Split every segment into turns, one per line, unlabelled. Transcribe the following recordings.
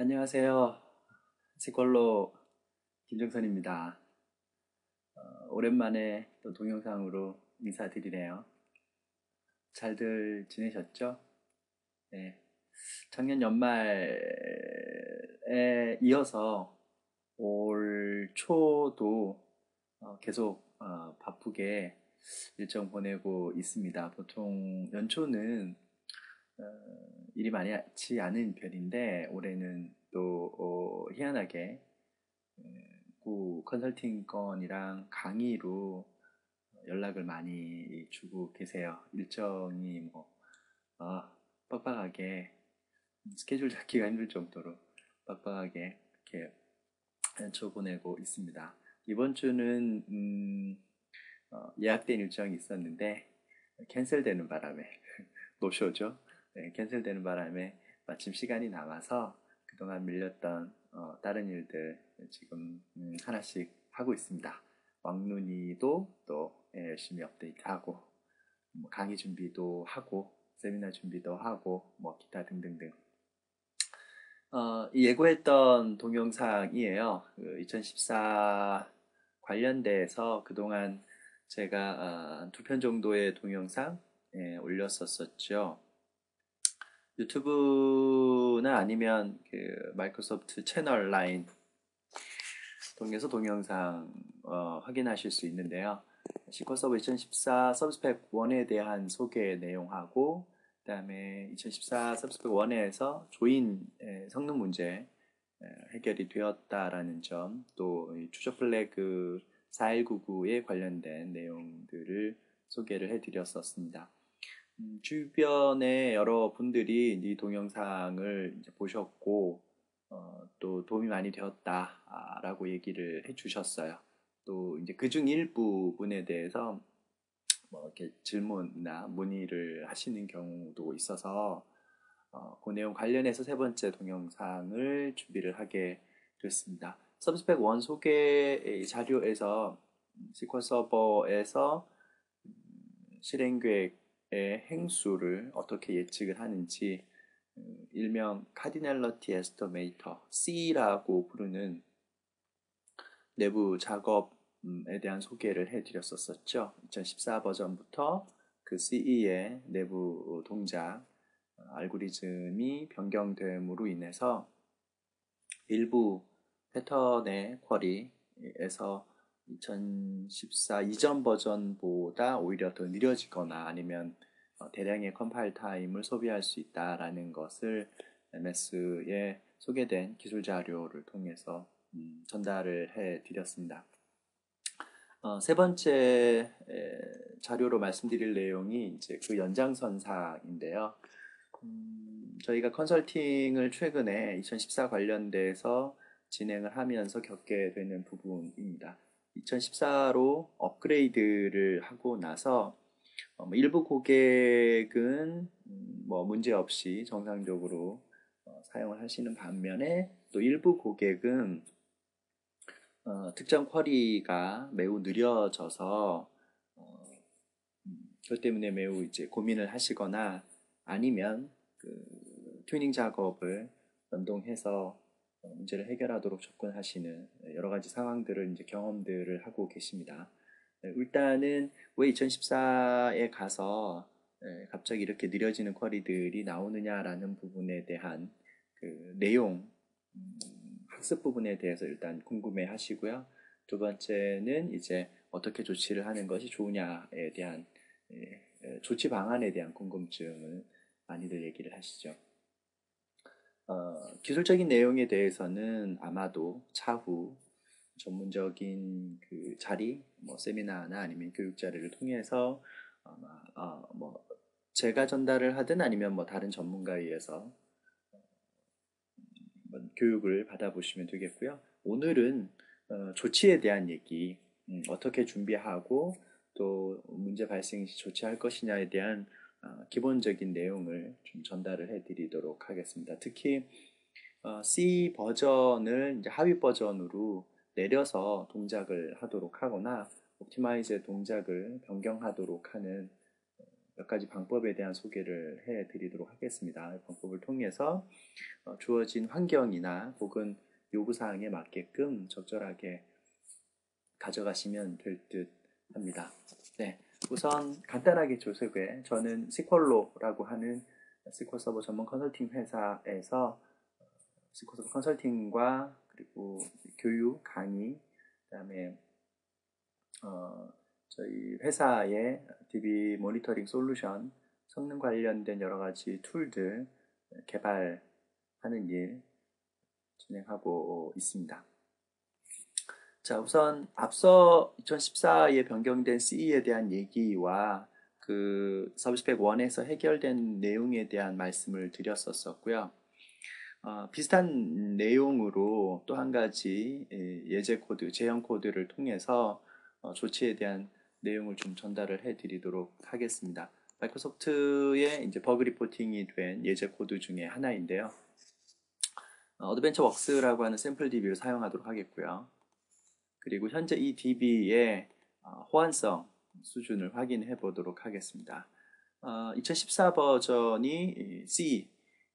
안녕하세요. 세컬로 김정선입니다. 오랜만에 또 동영상으로 인사드리네요. 잘들 지내셨죠? 네. 작년 연말에 이어서 올 초도 계속 바쁘게 일정 보내고 있습니다. 보통 연초는 일이 많지 않은 편인데 올해는 또 희한하게 컨설팅 건이랑 강의로 연락을 많이 주고 계세요. 일정이 어, 빡빡하게 스케줄 잡기가 힘들 정도로 빡빡하게 이렇게 연초 보내고 있습니다. 이번 주는 예약된 일정이 있었는데 캔슬되는 바람에 노쇼죠. 네, 캔슬되는 바람에 마침 시간이 남아서 그동안 밀렸던 다른 일들 지금 하나씩 하고 있습니다. 왕눈이도 또 열심히 업데이트하고 강의 준비도 하고 세미나 준비도 하고 뭐 기타 등등등 예고했던 동영상이에요. 2014 관련돼서 그동안 제가 두 편 정도의 동영상 올렸었죠. 유튜브나 아니면 그 마이크로소프트 채널 라인 통해서 동영상 확인하실 수 있는데요. SQL 서버 2014 서브스펙 1에 대한 소개 내용하고 그 다음에 2014 서브스펙 1에서 조인 성능 문제 해결이 되었다라는 점, 또 추적 플래그 4199에 관련된 내용들을 소개를 해드렸었습니다. 주변에 여러 분들이 이 동영상을 이제 보셨고 또 도움이 많이 되었다라고 얘기를 해주셨어요. 또 이제 그중 일부분에 대해서 뭐 이렇게 질문이나 문의를 하시는 경우도 있어서 그 내용 관련해서 세 번째 동영상을 준비를 하게 됐습니다. 서브스펙 1 소개 자료에서 SQL 서버에서 실행 계획의 행수를 어떻게 예측을 하는지 일명 카디널러티 에스터메이터 C라고 부르는 내부 작업에 대한 소개를 해드렸었죠. 2014 버전부터 그 CE의 내부 동작 알고리즘이 변경됨으로 인해서 일부 패턴의 쿼리에서 2014 이전 버전보다 오히려 더 느려지거나 아니면 대량의 컴파일 타임을 소비할 수 있다라는 것을 MS에 소개된 기술 자료를 통해서 전달을 해 드렸습니다. 세 번째 자료로 말씀드릴 내용이 이제 그 연장선상인데요. 저희가 컨설팅을 최근에 2014 관련돼서 진행을 하면서 겪게 되는 부분입니다. 2014로 업그레이드를 하고 나서 일부 고객은 뭐 문제 없이 정상적으로 사용을 하시는 반면에 또 일부 고객은 특정 쿼리가 매우 느려져서 그것 때문에 매우 이제 고민을 하시거나 아니면 그 튜닝 작업을 연동해서 문제를 해결하도록 접근하시는 여러 가지 상황들을 이제 경험들을 하고 계십니다. 일단은 왜 2014에 가서 갑자기 이렇게 느려지는 쿼리들이 나오느냐라는 부분에 대한 그 내용 학습 부분에 대해서 일단 궁금해 하시고요. 두 번째는 이제 어떻게 조치를 하는 것이 좋으냐에 대한 조치 방안에 대한 궁금증을 많이들 얘기를 하시죠. 기술적인 내용에 대해서는 아마도 차후 전문적인 그 자리, 뭐 세미나나 아니면 교육 자리를 통해서 아마 뭐 제가 전달을 하든 아니면 뭐 다른 전문가에 의해서 교육을 받아보시면 되겠고요. 오늘은 조치에 대한 얘기, 어떻게 준비하고 또 문제 발생 시 조치할 것이냐에 대한 기본적인 내용을 좀 전달을 해드리도록 하겠습니다. 특히 C 버전을 이제 하위 버전으로 내려서 동작을 하도록 하거나 옵티마이즈의 동작을 변경하도록 하는 몇 가지 방법에 대한 소개를 해드리도록 하겠습니다. 방법을 통해서 주어진 환경이나 혹은 요구사항에 맞게끔 적절하게 가져가시면 될 듯 합니다. 네, 우선 간단하게 소개. 저는 시퀄로라고 하는 SQL 서버 전문 컨설팅 회사에서 SQL 서버 컨설팅과 그리고 교육, 강의, 그다음에 저희 회사의 DB 모니터링 솔루션, 성능 관련된 여러 가지 툴들 개발하는 일 진행하고 있습니다. 자, 우선 앞서 2014에 변경된 CE에 대한 얘기와 그 서비스 팩 1에서 해결된 내용에 대한 말씀을 드렸었고요. 비슷한 내용으로 또 한 가지 예제 코드, 제형 코드를 통해서 조치에 대한 내용을 좀 전달을 해드리도록 하겠습니다. 마이크로소프트의 이제 버그 리포팅이 된 예제 코드 중에 하나인데요. 어드벤처 웍스라고 하는 샘플 DB를 사용하도록 하겠고요. 그리고 현재 이 DB의 호환성 수준을 확인해 보도록 하겠습니다. 2014 버전이 C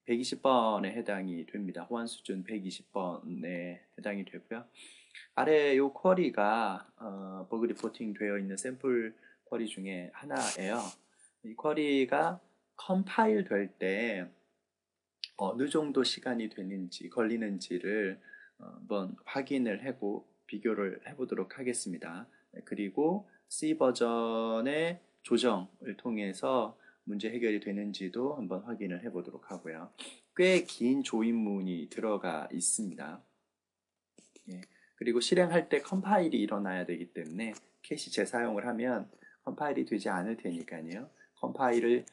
120번에 해당이 됩니다. 호환 수준 120번에 해당이 되고요. 아래 요 쿼리가 버그 리포팅 되어 있는 샘플 쿼리 중에 하나예요. 이 쿼리가 컴파일 될 때 어느 정도 시간이 되는지 걸리는지를 한번 확인을 하고 비교를 해보도록 하겠습니다. 그리고 C 버전의 조정을 통해서 문제 해결이 되는지도 한번 확인을 해보도록 하고요. 꽤 긴 조인문이 들어가 있습니다. 예. 그리고 실행할 때 컴파일이 일어나야 되기 때문에 캐시 재사용을 하면 컴파일이 되지 않을 테니까요. 컴파일을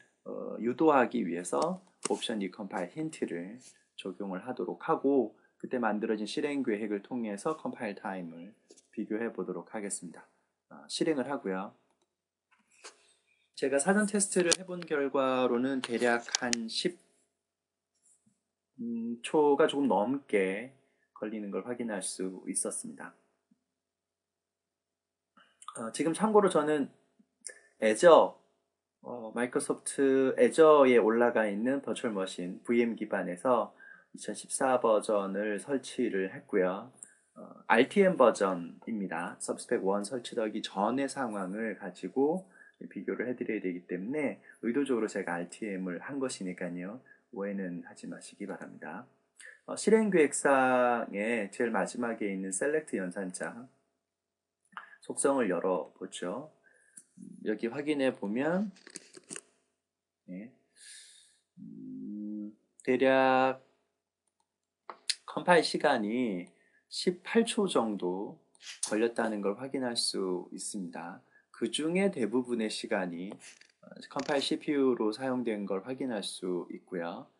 유도하기 위해서 옵션 리컴파일 힌트를 적용을 하도록 하고 그때 만들어진 실행 계획을 통해서 컴파일 타임을 비교해 보도록 하겠습니다. 실행을 하고요. 제가 사전 테스트를 해본 결과로는 대략 한 10초가 조금 넘게 걸리는 걸 확인할 수 있었습니다. 지금 참고로 저는 애저, 마이크로소프트 애저에 올라가 있는 버추얼 머신 VM 기반에서 2014 버전을 설치를 했고요. RTM 버전입니다. 서비스 팩 1 설치되기 전의 상황을 가지고 비교를 해드려야 되기 때문에 의도적으로 제가 RTM을 한 것이니까요. 오해는 하지 마시기 바랍니다. 실행계획상의 제일 마지막에 있는 셀렉트 연산자 속성을 열어보죠. 여기 확인해 보면 대략 컴파일 시간이 18초 정도 걸렸다는 걸 확인할 수 있습니다. 그 중에 대부분의 시간이 컴파일 CPU로 사용된 걸 확인할 수 있고요.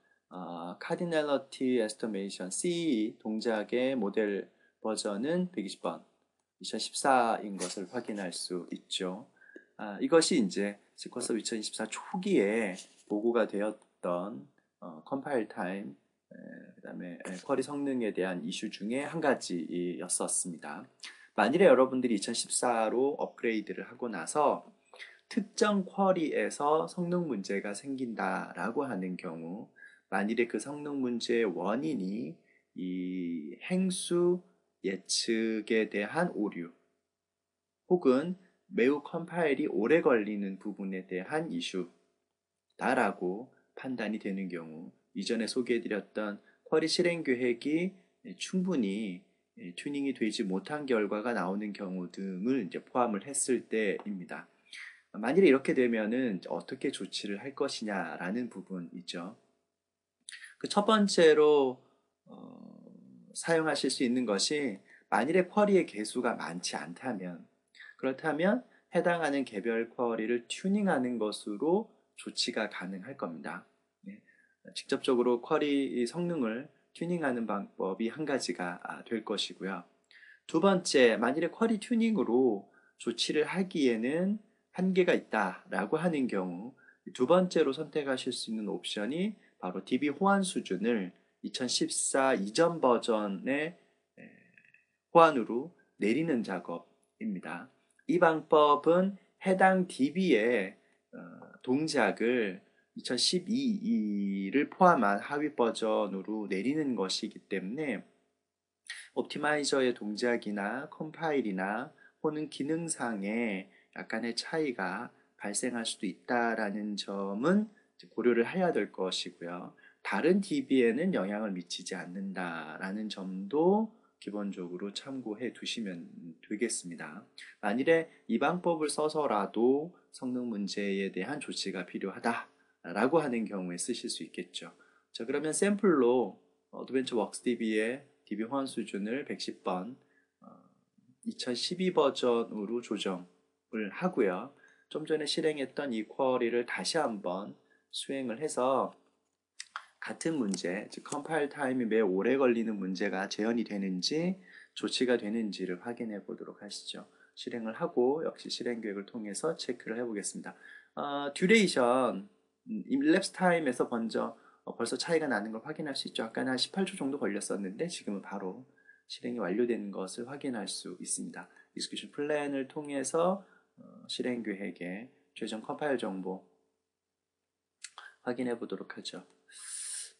Cardinality Estimation C 동작의 모델 버전은 120번 2014인 것을 확인할 수 있죠. 이것이 이제 SQL 서버 2024 초기에 보고가 되었던 컴파일 타임, 그 다음에 쿼리 성능에 대한 이슈 중에 한 가지였었습니다. 만일에 여러분들이 2014로 업그레이드를 하고 나서 특정 쿼리에서 성능 문제가 생긴다라고 하는 경우, 만일에 그 성능 문제의 원인이 이 행수 예측에 대한 오류 혹은 매우 컴파일이 오래 걸리는 부분에 대한 이슈다라고 판단이 되는 경우, 이전에 소개해드렸던 쿼리 실행 계획이 충분히 튜닝이 되지 못한 결과가 나오는 경우 등을 이제 포함을 했을 때입니다. 만일에 이렇게 되면은 어떻게 조치를 할 것이냐라는 부분이죠. 그 첫 번째로 사용하실 수 있는 것이 만일에 쿼리의 개수가 많지 않다면, 그렇다면 해당하는 개별 쿼리를 튜닝하는 것으로 조치가 가능할 겁니다. 직접적으로 쿼리 성능을 튜닝하는 방법이 한 가지가 될 것이고요. 두 번째, 만일에 쿼리 튜닝으로 조치를 하기에는 한계가 있다라고 하는 경우, 두 번째로 선택하실 수 있는 옵션이 바로 DB 호환 수준을 2014 이전 버전의 호환으로 내리는 작업입니다. 이 방법은 해당 DB의 동작을 2012를 포함한 하위 버전으로 내리는 것이기 때문에 옵티마이저의 동작이나 컴파일이나 혹은 기능상의 약간의 차이가 발생할 수도 있다라는 점은 고려를 해야 될 것이고요. 다른 DB에는 영향을 미치지 않는다라는 점도 기본적으로 참고해 두시면 되겠습니다. 만일에 이 방법을 써서라도 성능 문제에 대한 조치가 필요하다라고 하는 경우에 쓰실 수 있겠죠. 자, 그러면 샘플로 어드벤처 웍스 DB의 DB 호환 수준을 110번 2012 버전으로 조정을 하고요. 좀 전에 실행했던 이 쿼리를 다시 한번 수행을 해서 같은 문제, 즉 컴파일 타임이 매우 오래 걸리는 문제가 재현이 되는지 조치가 되는지를 확인해 보도록 하시죠. 실행을 하고 역시 실행 계획을 통해서 체크를 해보겠습니다. 듀레이션, 일랩스 타임에서 먼저 벌써 차이가 나는 걸 확인할 수 있죠. 아까는 한 18초 정도 걸렸었는데 지금은 바로 실행이 완료된 것을 확인할 수 있습니다. 익스큐션 플랜을 통해서 실행 계획의 최종 컴파일 정보 확인해 보도록 하죠.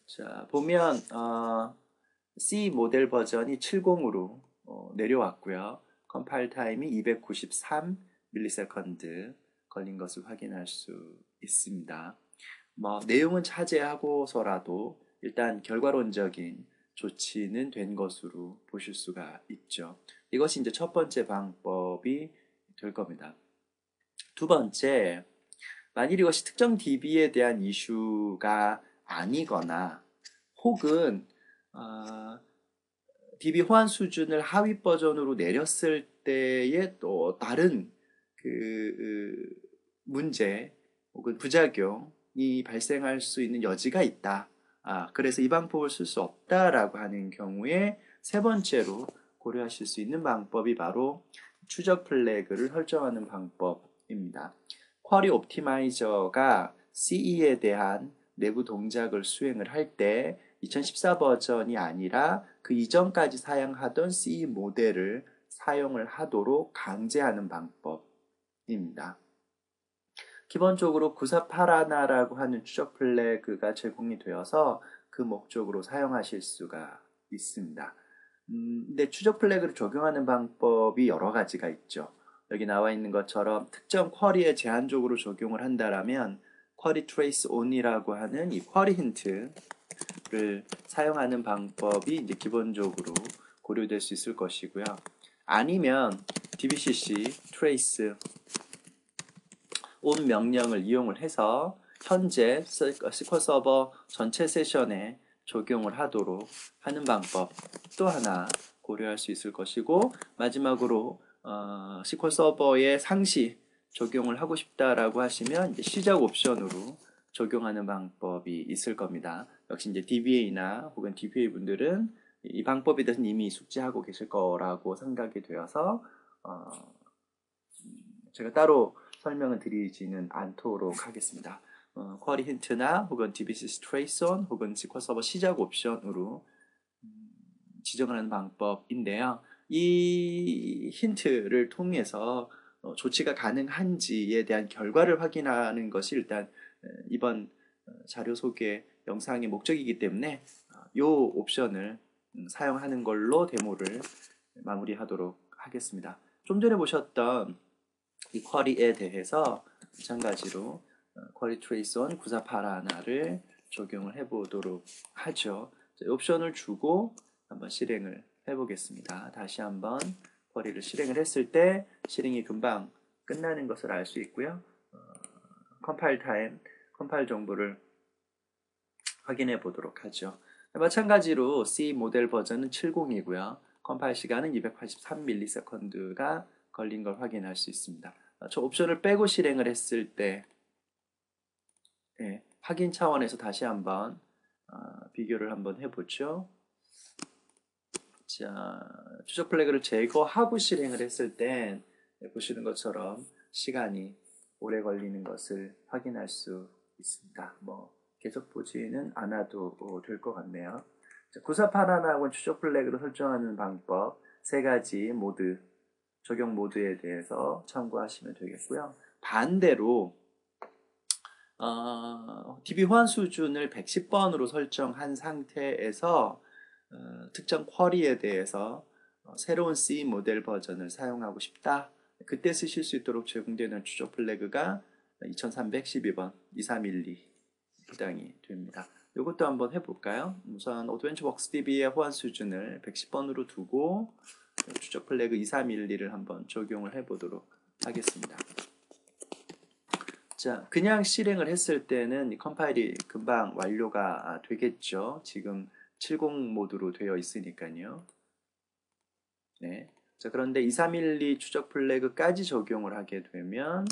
자, 보면 C 모델 버전이 70으로 내려왔고요. 컴파일 타임이 293 밀리세컨드 걸린 것을 확인할 수 있습니다. 내용은 차지하고서라도 일단 결과론적인 조치는 된 것으로 보실 수가 있죠. 이것이 이제 첫 번째 방법이 될 겁니다. 두 번째, 만일 이것이 특정 DB에 대한 이슈가 아니거나 혹은 DB 호환 수준을 하위 버전으로 내렸을 때의 또 다른 문제 혹은 부작용이 발생할 수 있는 여지가 있다. 그래서 이 방법을 쓸 수 없다라고 하는 경우에 세 번째로 고려하실 수 있는 방법이 바로 추적 플래그를 설정하는 방법입니다. 쿼리 옵티마이저가 CE에 대한 내부 동작을 수행을 할 때 2014 버전이 아니라 그 이전까지 사용하던 CE 모델을 사용을 하도록 강제하는 방법입니다. 기본적으로 948하나라고 하는 추적 플래그가 제공이 되어서 그 목적으로 사용하실 수가 있습니다. 근데 추적 플래그를 적용하는 방법이 여러 가지가 있죠. 여기 나와 있는 것처럼 특정 쿼리에 제한적으로 적용을 한다라면 쿼리 트레이스 온이라고 하는 이 쿼리 힌트를 사용하는 방법이 이제 기본적으로 고려될 수 있을 것이고요. 아니면 dbcc trace on 명령을 이용을 해서 현재 SQL 서버 전체 세션에 적용을 하도록 하는 방법 또 하나 고려할 수 있을 것이고, 마지막으로 SQL 서버에 상시 적용을 하고 싶다라고 하시면 이제 시작 옵션으로 적용하는 방법이 있을 겁니다. 역시 이제 DBA나 혹은 DBA 분들은 이 방법에 대해서는 이미 숙지하고 계실 거라고 생각이 되어서 제가 따로 설명을 드리지는 않도록 하겠습니다. 쿼리 힌트나 혹은 DBCC 트레이스 온 혹은 SQL 서버 시작 옵션으로 지정을 하는 방법인데요. 이 힌트를 통해서 조치가 가능한지에 대한 결과를 확인하는 것이 일단 이번 자료 소개 영상의 목적이기 때문에 이 옵션을 사용하는 걸로 데모를 마무리하도록 하겠습니다. 좀 전에 보셨던 이 쿼리에 대해서 마찬가지로 쿼리 트레이스 온 948하나를 적용을 해보도록 하죠. 자, 옵션을 주고 한번 실행을 해보겠습니다. 다시 한번 쿼리를 실행을 했을 때 실행이 금방 끝나는 것을 알 수 있고요. 컴파일 타임, 컴파일 정보를 확인해 보도록 하죠. 마찬가지로 C 모델 버전은 70이고요. 컴파일 시간은 283ms가 걸린 걸 확인할 수 있습니다. 저 옵션을 빼고 실행을 했을 때 확인 차원에서 다시 한번 비교를 한번 해보죠. 자, 추적 플래그를 제거하고 실행을 했을 때 보시는 것처럼 시간이 오래 걸리는 것을 확인할 수 있습니다. 계속 보지는 않아도 될 것 같네요. 948하나하고는 추적 플래그를 설정하는 방법 세 가지 모드, 적용 모드에 대해서 참고하시면 되겠고요. 반대로 DB 호환 수준을 110번으로 설정한 상태에서 특정 쿼리에 대해서 새로운 C 모델 버전을 사용하고 싶다. 그때 쓰실 수 있도록 제공되는 추적 플래그가 2312번 2312 해당이 됩니다. 이것도 한번 해볼까요? 우선 어드벤처웍스 DB의 호환 수준을 110번으로 두고 추적 플래그 2312를 한번 적용을 해보도록 하겠습니다. 자, 그냥 실행을 했을 때는 이 컴파일이 금방 완료가 되겠죠. 지금 70 모드로 되어 있으니까요. 네. 자, 그런데 2312 추적 플래그까지 적용을 하게 되면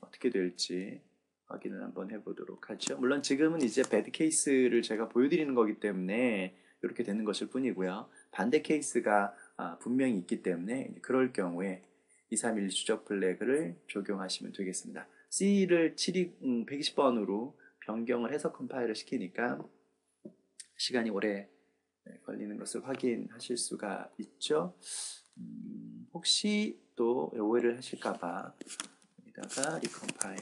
어떻게 될지 확인을 한번 해보도록 하죠. 물론 지금은 이제 배드 케이스를 제가 보여드리는 거기 때문에 이렇게 되는 것일 뿐이고요. 반대 케이스가 분명히 있기 때문에 그럴 경우에 2312 추적 플래그를 적용하시면 되겠습니다. C를 120번으로 변경을 해서 컴파일을 시키니까 시간이 오래 걸리는 것을 확인하실 수가 있죠. 혹시 또 오해를 하실까봐 여기다가 리컴파일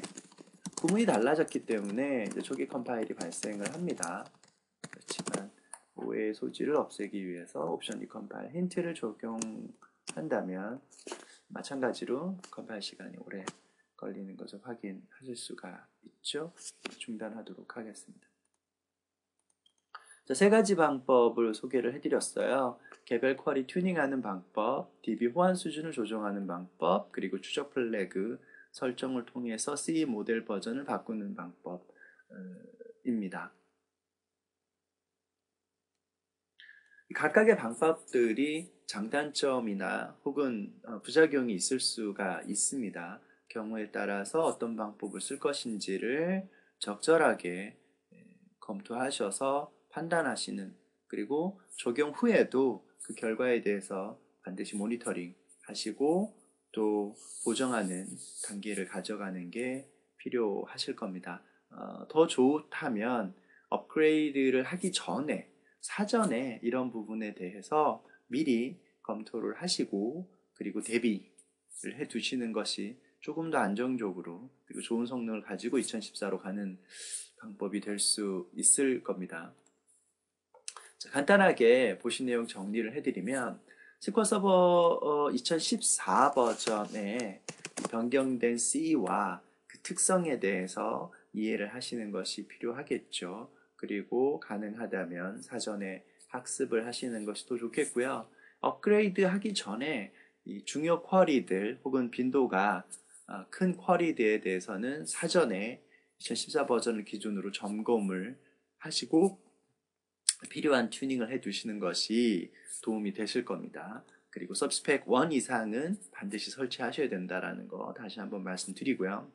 구문이 달라졌기 때문에 이제 초기 컴파일이 발생을 합니다. 그렇지만 오해의 소지를 없애기 위해서 옵션 리컴파일 힌트를 적용한다면 마찬가지로 컴파일 시간이 오래 걸리는 것을 확인하실 수가 있죠. 중단하도록 하겠습니다. 자, 세 가지 방법을 소개를 해드렸어요. 개별 쿼리 튜닝하는 방법, DB 호환 수준을 조정하는 방법, 그리고 추적 플래그 설정을 통해서 C 모델 버전을 바꾸는 방법입니다. 각각의 방법들이 장단점이나 혹은 부작용이 있을 수가 있습니다. 경우에 따라서 어떤 방법을 쓸 것인지를 적절하게 검토하셔서 판단하시는, 그리고 적용 후에도 그 결과에 대해서 반드시 모니터링 하시고 또 보정하는 단계를 가져가는 게 필요하실 겁니다. 더 좋다면 업그레이드를 하기 전에 사전에 이런 부분에 대해서 미리 검토를 하시고 그리고 대비를 해 두시는 것이 조금 더 안정적으로 그리고 좋은 성능을 가지고 2014로 가는 방법이 될 수 있을 겁니다. 자, 간단하게 보신 내용 정리를 해드리면 SQL 서버 2014 버전에 변경된 C와 그 특성에 대해서 이해를 하시는 것이 필요하겠죠. 그리고 가능하다면 사전에 학습을 하시는 것이 더 좋겠고요. 업그레이드 하기 전에 이 중요 쿼리들 혹은 빈도가 큰 쿼리들에 대해서는 사전에 2014 버전을 기준으로 점검을 하시고 필요한 튜닝을 해 두시는 것이 도움이 되실 겁니다. 그리고 서브스펙 1 이상은 반드시 설치하셔야 된다는 거 다시 한번 말씀드리고요.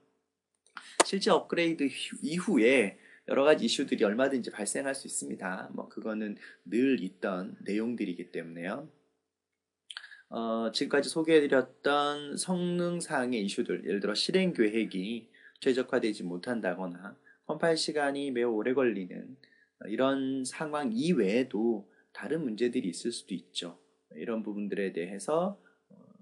실제 업그레이드 이후에 여러 가지 이슈들이 얼마든지 발생할 수 있습니다. 그거는 늘 있던 내용들이기 때문에요. 지금까지 소개해드렸던 성능상의 이슈들, 예를 들어 실행 계획이 최적화되지 못한다거나 컴파일 시간이 매우 오래 걸리는 이런 상황 이외에도 다른 문제들이 있을 수도 있죠. 이런 부분들에 대해서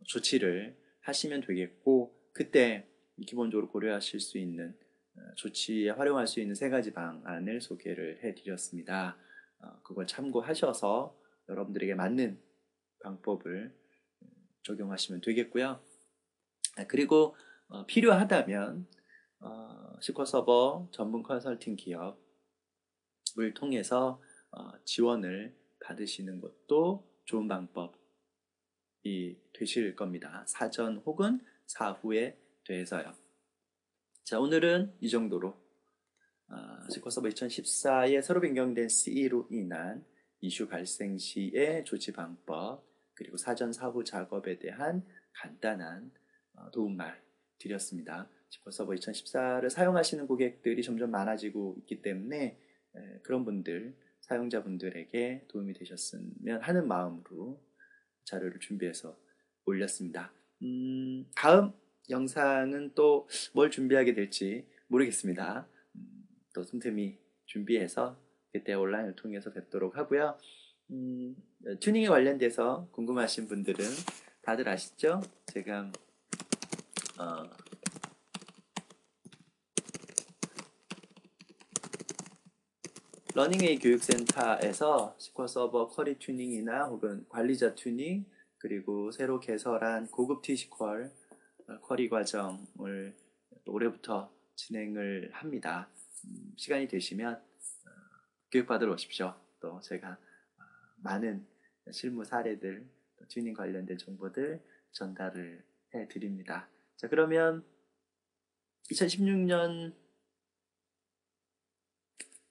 조치를 하시면 되겠고, 그때 기본적으로 고려하실 수 있는 조치에 활용할 수 있는 세 가지 방안을 소개를 해드렸습니다. 그걸 참고하셔서 여러분들에게 맞는 방법을 적용하시면 되겠고요. 그리고 필요하다면 SQL 서버 전문 컨설팅 기업을 통해서 지원을 받으시는 것도 좋은 방법이 되실 겁니다. 사전 혹은 사후에 대해서요. 자, 오늘은 이 정도로 SQL 서버 2014에 새로 변경된 CE로 인한 이슈 발생 시의 조치 방법, 그리고 사전 사후 작업에 대한 간단한 도움말 드렸습니다. SQL 서버 2014를 사용하시는 고객들이 점점 많아지고 있기 때문에 그런 분들, 사용자분들에게 도움이 되셨으면 하는 마음으로 자료를 준비해서 올렸습니다. 다음 영상은 또 뭘 준비하게 될지 모르겠습니다. 또 틈틈이 준비해서 그때 온라인을 통해서 뵙도록 하고요. 튜닝에 관련돼서 궁금하신 분들은 다들 아시죠? 제가 러닝웨이 교육센터에서 SQL 서버 쿼리 튜닝이나 혹은 관리자 튜닝, 그리고 새로 개설한 고급 T-SQL 쿼리 과정을 올해부터 진행을 합니다. 시간이 되시면 교육받으러 오십시오. 또 제가 많은 실무 사례들, 튜닝 관련된 정보들 전달을 해드립니다. 자, 그러면 2016년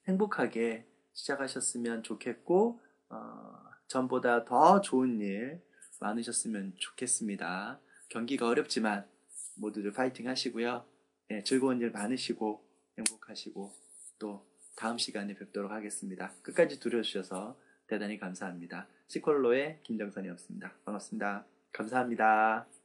행복하게 시작하셨으면 좋겠고, 전보다 더 좋은 일 많으셨으면 좋겠습니다. 경기가 어렵지만 모두들 파이팅 하시고요. 네, 즐거운 일 많으시고 행복하시고 또 다음 시간에 뵙도록 하겠습니다. 끝까지 들어주셔서 대단히 감사합니다. 시콜로의 김정선이었습니다. 반갑습니다. 감사합니다.